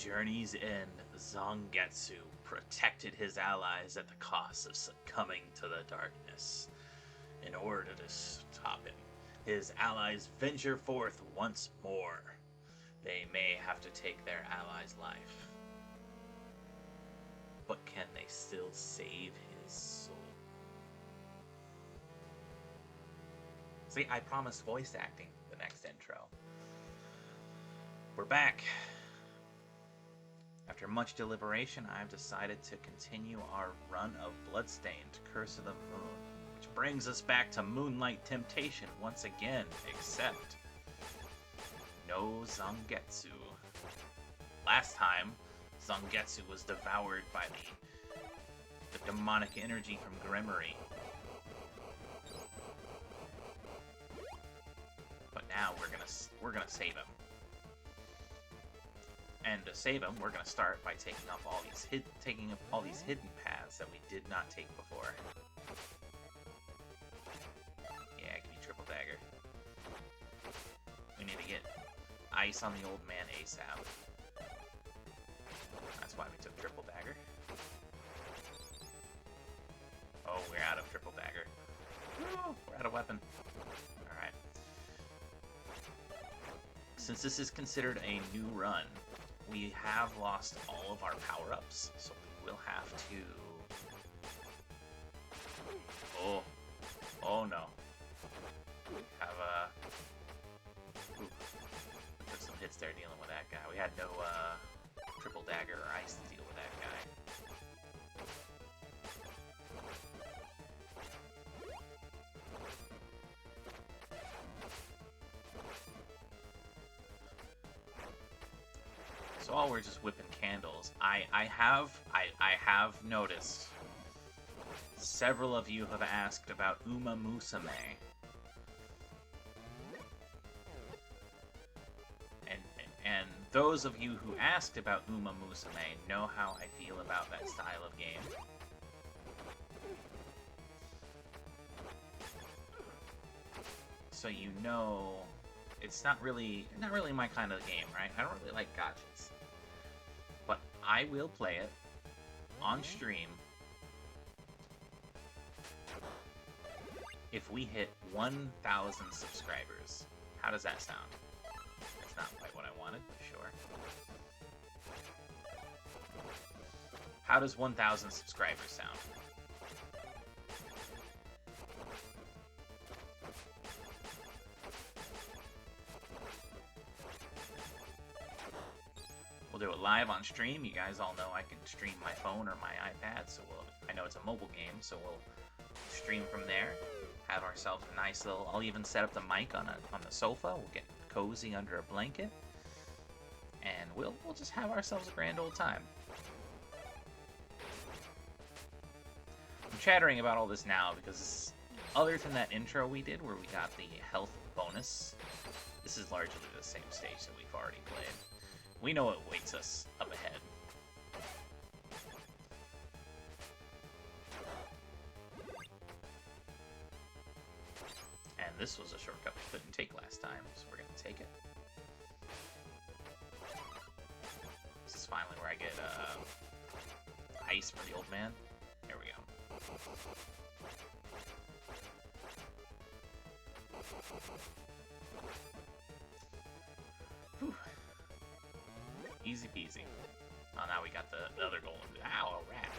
journey's end, Zangetsu protected his allies at the cost of succumbing to the darkness. In order to stop him, his allies venture forth once more. They may have to take their ally's life, but can they still save his soul? See, I promised voice acting the next intro. We're back. After much deliberation, I have decided to continue our run of Bloodstained Curse of the Moon, which brings us back to Moonlight Temptation once again, except no Zangetsu. Last time, Zangetsu was devoured by the demonic energy from Gremory. But now we're gonna save him. And to save him, we're gonna start by taking up all these hidden paths that we did not take before. Yeah, give me triple dagger. We need to get ice on the old man ASAP. That's why we took triple dagger. Oh, we're out of triple dagger. Woo, we're out of weapon. Alright. Since this is considered a new run, we have lost all of our power-ups, so we will have to... Oh no. Have took some hits there dealing with that guy. We had no triple dagger or ice to deal with that guy. So while we're just whipping candles, I have noticed several of you have asked about Uma Musume. And those of you who asked about Uma Musume know how I feel about that style of game. So you know it's not really my kind of game, right? I don't really like gotchas. But I will play it on stream if we hit 1,000 subscribers. How does that sound? That's not quite what I wanted, but sure. How does 1,000 subscribers sound? We'll do it live on stream. You guys all know I can stream my phone or my iPad, so I know it's a mobile game, so we'll stream from there. Have ourselves a nice little... I'll even set up the mic on the sofa. We'll get cozy under a blanket, and we'll just have ourselves a grand old time. I'm chattering about all this now because other than that intro we did where we got the health bonus, this is largely the same stage that we've already played. We know what waits us up ahead. And this was a shortcut we couldn't take last time, so we're going to take it. This is finally where I get ice for the old man. There we go. Whew. Easy peasy. Oh, now we got the other golem. Ow, a rat.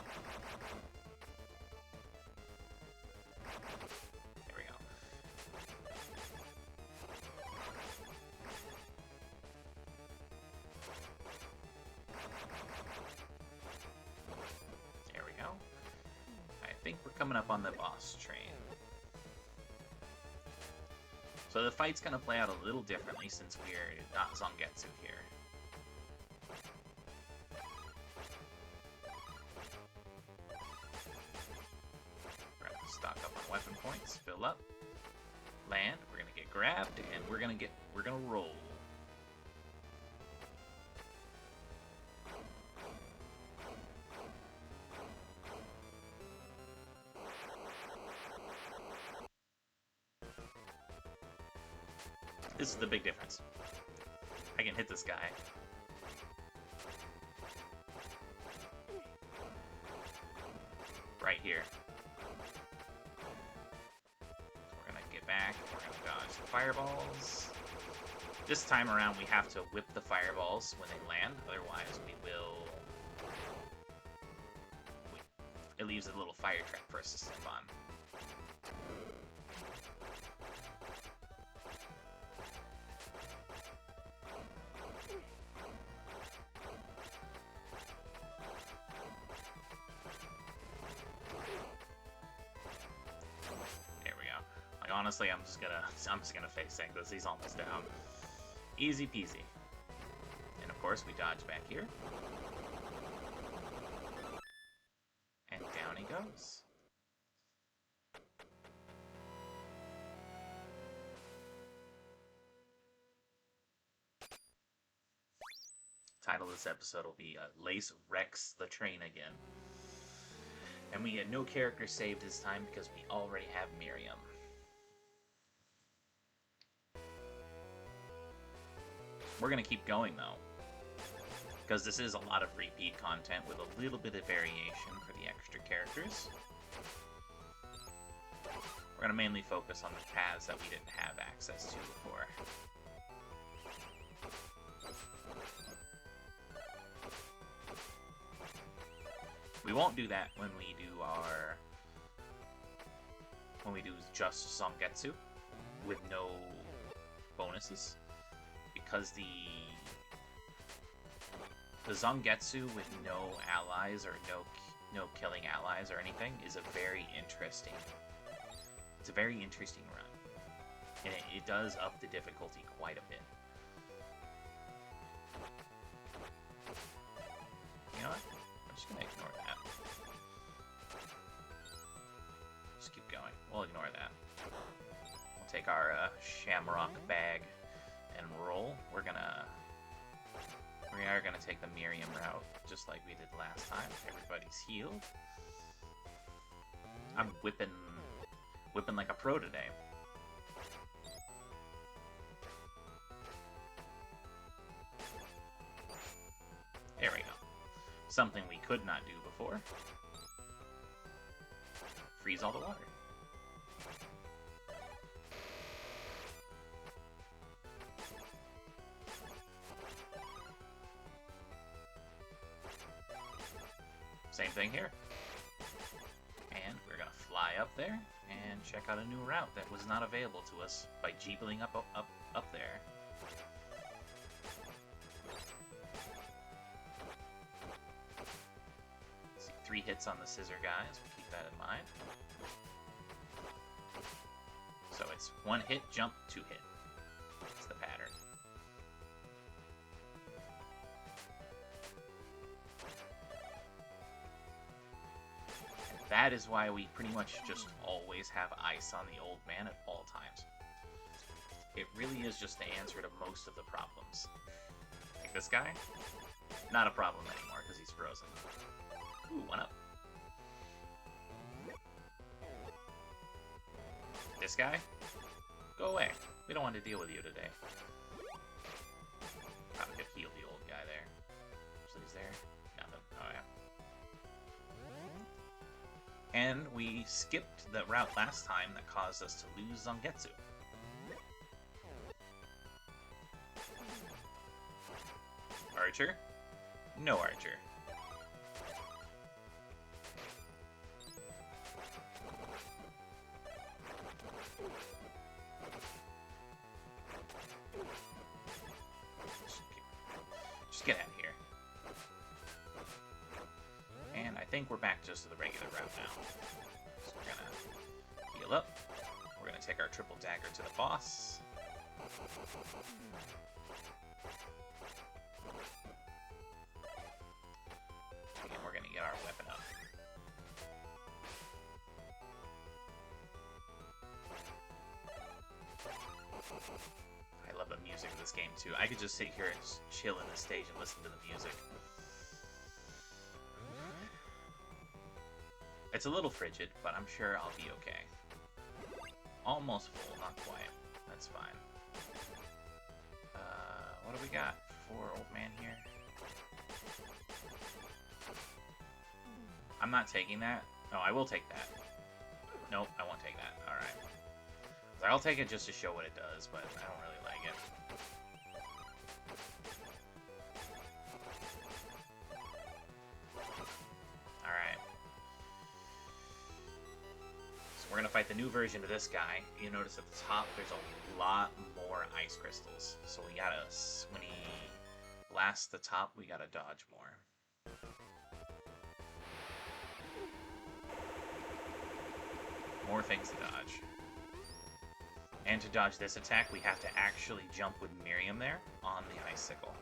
There we go. There we go. I think we're coming up on the boss train. So the fight's gonna play out a little differently since we're not Zangetsu here. Stock up on weapon points, fill up, land, we're gonna get grabbed, and we're gonna roll. This is the big difference. I can hit this guy. right here. We're gonna get back. We're gonna dodge the fireballs. This time around, we have to whip the fireballs when they land. Otherwise, we will... It leaves a little fire trap for us to step on. There we go. Like, honestly, I'm just gonna face tank this. He's almost down. Easy peasy. And of course, we dodge back here. And down he goes. Title of this episode will be Lace Wrecks the Train Again. And we get no character saved this time because we already have Miriam. We're going to keep going though, because this is a lot of repeat content with a little bit of variation for the extra characters. We're going to mainly focus on the paths that we didn't have access to before. We won't do that when we do just Zangetsu with no bonuses, because the Zangetsu with no allies or no killing allies or anything is a very interesting. It's a very interesting run, and it does up the difficulty quite a bit. You know what? I'm just gonna ignore that. Just keep going. We'll ignore that. We'll take our shamrock bag and roll. We are gonna take the Miriam route, just like we did last time. Everybody's healed. I'm whipping like a pro today. There we go. Something we could not do before. Freeze all the water. Same thing here. And we're gonna fly up there and check out a new route that was not available to us by jeebling up there. See, 3 hits on the scissor guys. We'll keep that in mind. So it's 1 hit, jump, 2 hit. That's the pattern. That is why we pretty much just always have ice on the old man at all times. It really is just the answer to most of the problems. Like this guy, not a problem anymore because he's frozen. Ooh, 1 up. This guy, go away. We don't want to deal with you today. Probably could heal the old guy there. So he's there. Nothing. Oh yeah. And we skipped the route last time that caused us to lose Zangetsu. Archer? No archer. Just get out of here. And I think we're back just to the regular route now. So we're gonna heal up. We're gonna take our triple dagger to the boss. And we're gonna get our weapon up. I love the music of this game too. I could just sit here and just chill in the stage and listen to the music. It's a little frigid, but I'm sure I'll be okay. Almost full, not quite. That's fine. What do we got for old man here? I'm not taking that Oh, I will take that. Nope, I won't take that. Alright. I'll take it just to show what it does, but I don't really like it. Alright. So we're gonna fight the new version of this guy. You notice at the top there's a lot more ice crystals. So we gotta, when he blasts the top, we gotta dodge more. More things to dodge. And to dodge this attack, we have to actually jump with Miriam there on the icicle.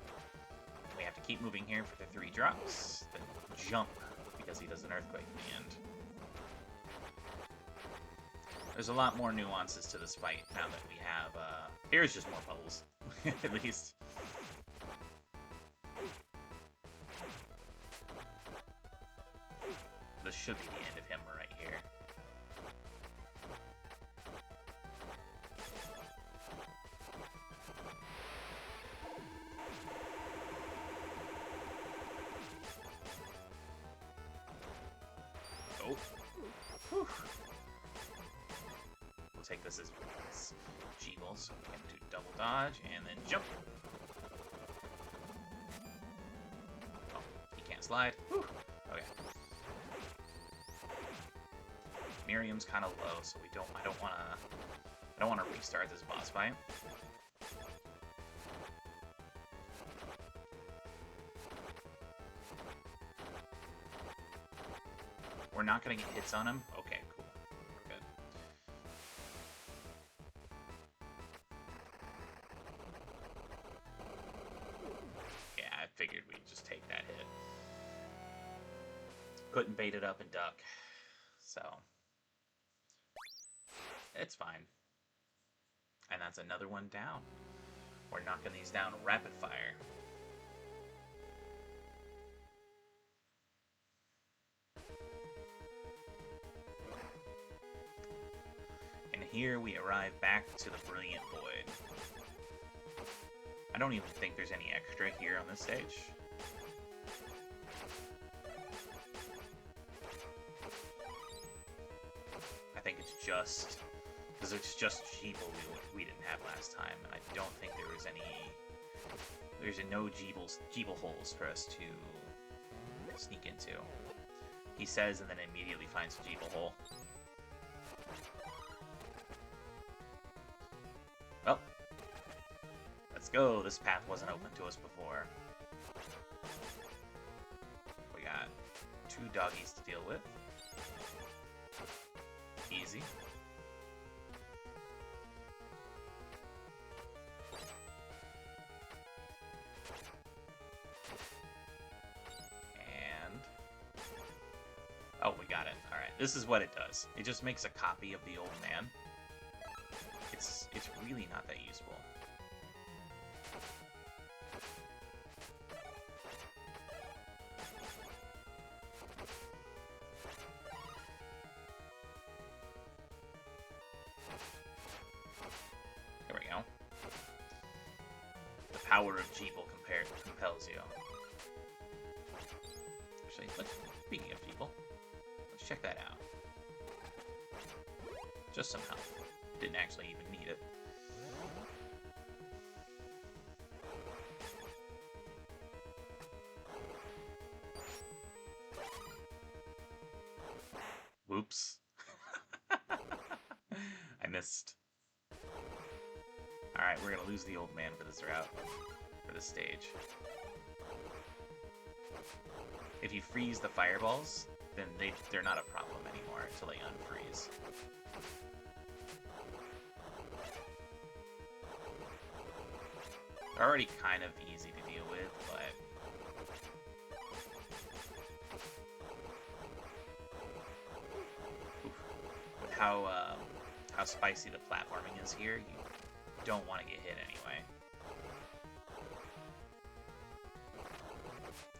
We have to keep moving here for the 3 drops, then jump because he does an earthquake in the end. There's a lot more nuances to this fight now that we have, here's just more bubbles, at least. This should be the end of him right here. Oh. Whew. We'll take this as Jeeble, so we can do double dodge and then jump. Oh, he can't slide. Whew. Okay. Miriam's kind of low, so I don't wanna restart this boss fight. We're not gonna get hits on him? Okay, cool. We're good. Yeah, I figured we'd just take that hit. Couldn't bait it up and duck. So it's fine. And that's another one down. We're knocking these down rapid fire. And here we arrive back to the Brilliant Void. I don't even think there's any extra here on this stage. I think it's just... because it's just Jeeble we didn't have last time, and I don't think there was any... there's no Jeeble holes for us to sneak into. He says and then immediately finds a Jeeble hole. Well, let's go. This path wasn't open to us before. We got 2 doggies to deal with. Easy. And... oh, we got it. Alright, this is what it does. It just makes a copy of the old man. It's really not that useful. There we go. The power of Jeeble compels you. Actually, speaking of Jeeble, let's check that out. Just some health. Didn't actually even need it. Whoops. I missed. Alright, we're gonna lose the old man for this route. For this stage. If you freeze the fireballs, then they're not a problem anymore until they unfreeze. They're already kind of easy to deal with, but... oof. With how spicy the platforming is here, you don't want to get hit anyway.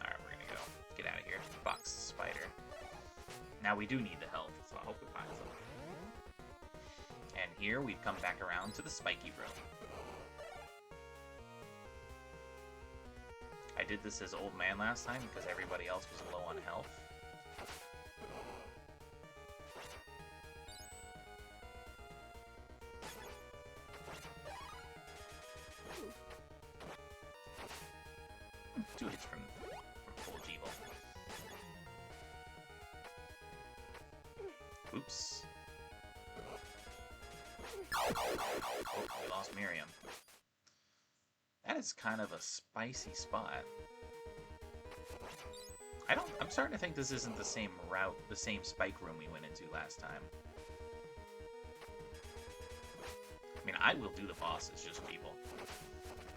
Alright, we're gonna go. Get out of here. Box the spider. Now we do need the health, so I hope we find some. And here we've come back around to the spiky room. I did this as Old Man last time because everybody else was low on health. 2 hits from full Jeeble. Oops. Oh, we lost Miriam. That is kind of a spicy spot. I'm starting to think this isn't the same route, the same spike room we went into last time. I mean, I will do the bosses, just people.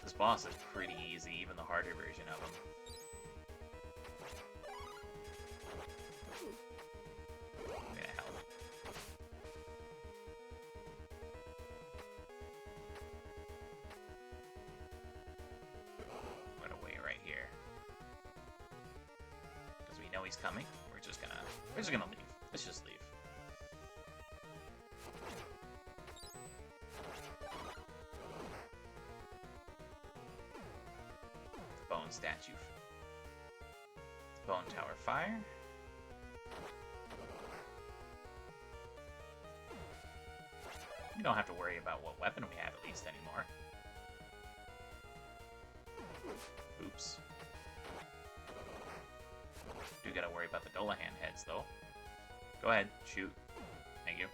This boss is pretty easy, even the harder version of him. I'm gonna help. Run away right here. Because we know he's coming. We're just gonna leave. Let's just leave. Bone statue. Bone tower fire. We don't have to worry about what weapon we have at least anymore. Oops. Do gotta worry about the Dolahan heads though. Go ahead, shoot. Thank you.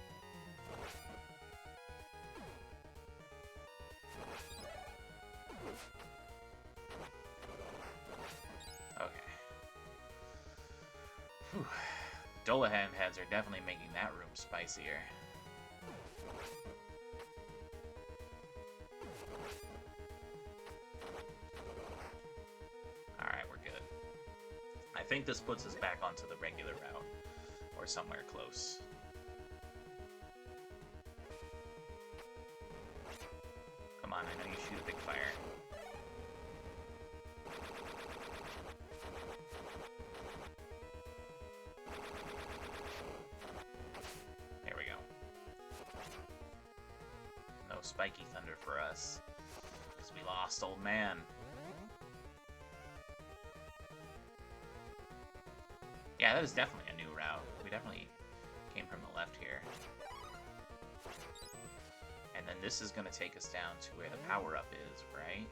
Okay. Whew. Dolahan heads are definitely making that room spicier. Alright, we're good. I think this puts us back onto the regular route. Or somewhere close. Come on, I know you shoot a big fire. There we go. No spiky thunder for us. Because we lost old man. Yeah, that is definitely a new route. We definitely came from the left here. And then this is going to take us down to where the power-up is, right?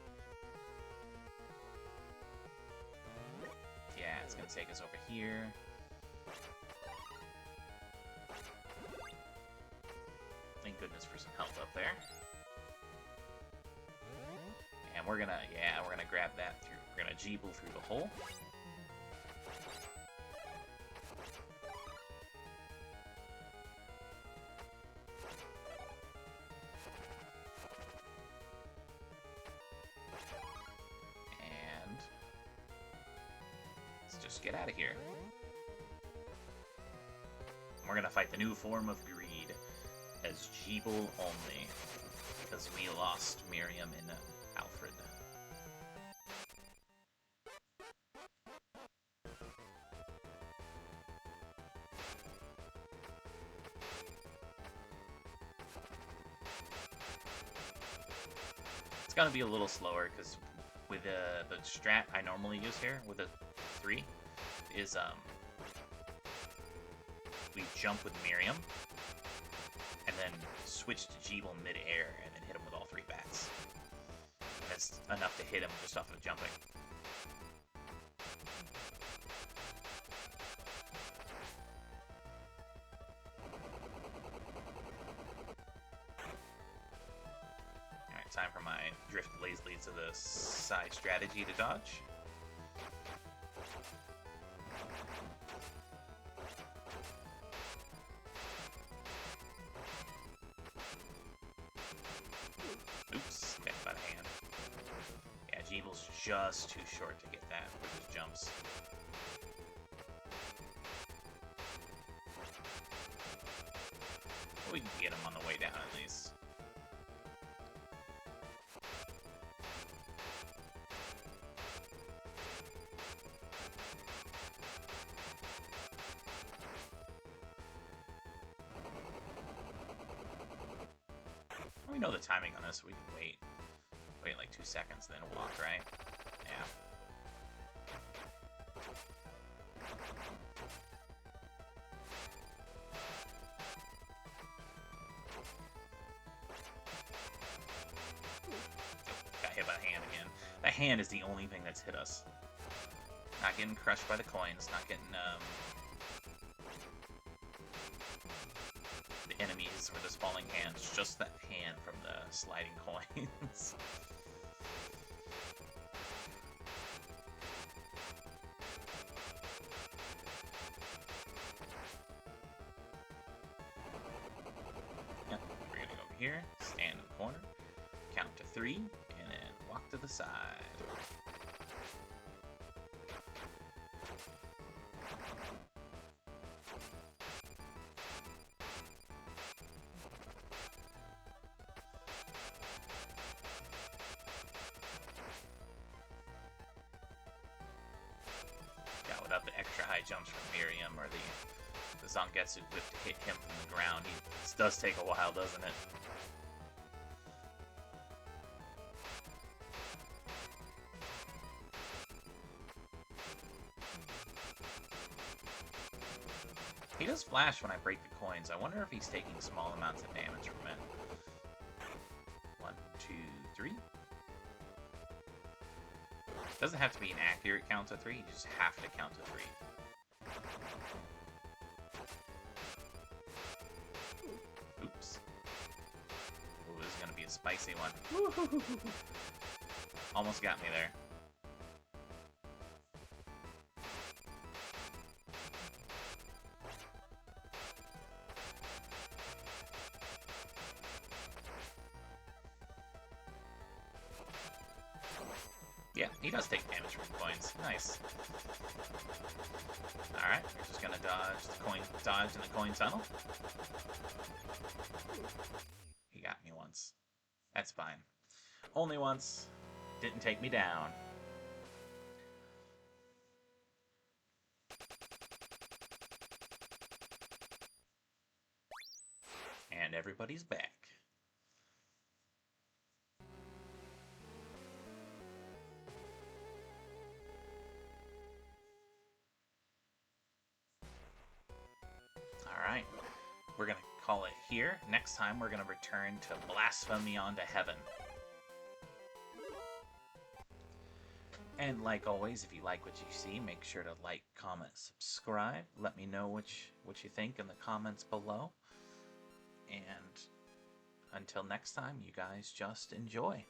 Yeah, it's going to take us over here. Thank goodness for some health up there. And we're gonna grab that through. We're gonna Jeeble through the hole. And let's just get out of here. We're gonna fight the new form of greed as Jeeble only, because we lost Miriam and Alfred. It's gonna be a little slower because with the strat I normally use here with the 3 is we jump with Miriam and then switch to Jeeble mid-air and then hit him with all 3 bats. And that's enough to hit him just off of jumping. Alright, time for my drift lazily to the side strategy to dodge. Oops, got by the hand. Yeah, Jeeble's just too short to get that with his jumps. We can get him on the way down at least. We know the timing on this, so we can wait. Wait like 2 seconds, then walk, right? Yeah. Got hit by the hand again. That hand is the only thing that's hit us. Not getting crushed by the coins, not getting the enemies or those falling hands, just that hand from the sliding coins. Yep, we're gonna go over here, stand in the corner, count to 3, and then walk to the side. Yeah, without the extra high jumps from Miriam or the Zangetsu whip to hit him from the ground, it does take a while, doesn't it? He does flash when I break the coins. I wonder if he's taking small amounts of damage from it. 1, 2, 3. Doesn't have to be an accurate count to 3, you just have to count to 3. Oops. Ooh, this is gonna be a spicy one. Almost got me there. Yeah, he does take damage from coins. Nice. Alright, we're just gonna dodge in the coin tunnel. He got me once. That's fine. Only once. Didn't take me down. And everybody's back. Alright, we're going to call it here. Next time, we're going to return to Blasphemy Unto Heaven. And like always, if you like what you see, make sure to like, comment, subscribe. Let me know what you think in the comments below. And until next time, you guys just enjoy.